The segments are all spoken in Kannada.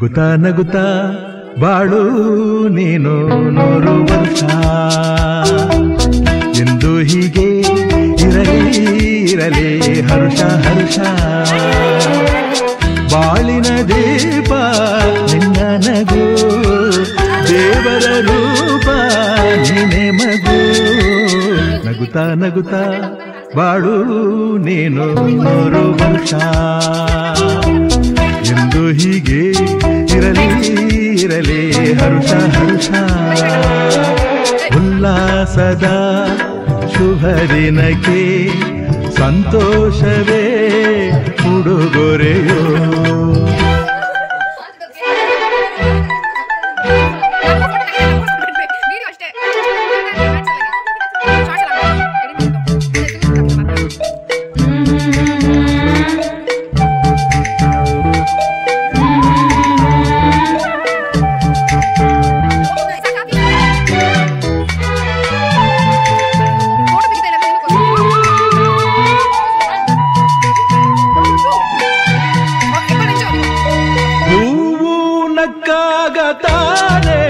ನಗುತ್ತಾ ನಗುತ್ತಾ ಬಾಳು ನೀನು 100 ವರ್ಷ ಎಂದು ಹೀಗೆ ಇರಲಿ ಇರಲಿ ಹರುಷ ಹರುಷ ಬಾಳಿನ ದೀಪ ನಿನ್ನ ನಗು ದೇವರ ರೂಪ ನೀನೆ ಮಗು ನಗುತ್ತಾ ನಗುತ್ತಾ ಬಾಳು ನೀನು 100 ವರ್ಷ ಎಂದು ಹೀಗೆ ಇರಲಿ ಇರಲಿ ಹರುಷ ಹರುಷ ಉಲ್ಲಾಸದ ಶುಭ ದಿನಕ್ಕೆ ಸಂತೋಷವೇ ಉಡುಗೊರೆಯೋ ನಕ್ಕಾಗತಾನೆ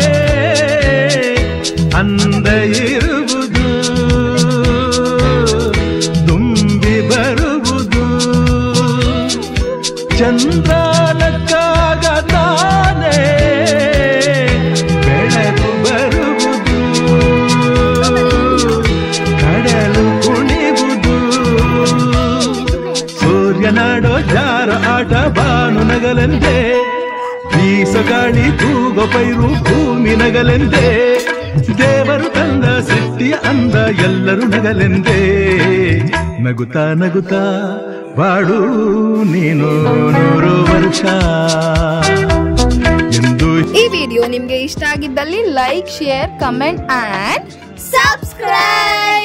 ಅಂದ ಇರುವುದು ತುಂಬಿ ಬರುವುದು ಚಂದ್ರ ನಕ್ಕಾಗತಾನೆ ಬೆಳಕು ಬರುವುದು ಕಡಲು ಕುಣಿವುದು ಸೂರ್ಯನಾಡೋ ಜಾರ ಆಟ ಬಾನು ನಗಲೆಂದೇ ಬೀಸಗಾಳಿ ತೂಗೋ ಪೈರು ಭೂಮಿ ನಗಲೆಂದೇ ದೇವರು ತಂದ ಸೃಷ್ಟಿಯ ಅಂದ ಎಲ್ಲರೂ ನಗಲೆಂದೇ ನಗುತ್ತಾ ನಗುತ್ತಾ ಬಾಳು ನೀನು 100 ವರ್ಷ ಎಂದು ಈ ವಿಡಿಯೋ ನಿಮ್ಗೆ ಇಷ್ಟ ಆಗಿದ್ದಲ್ಲಿ like share comment and subscribe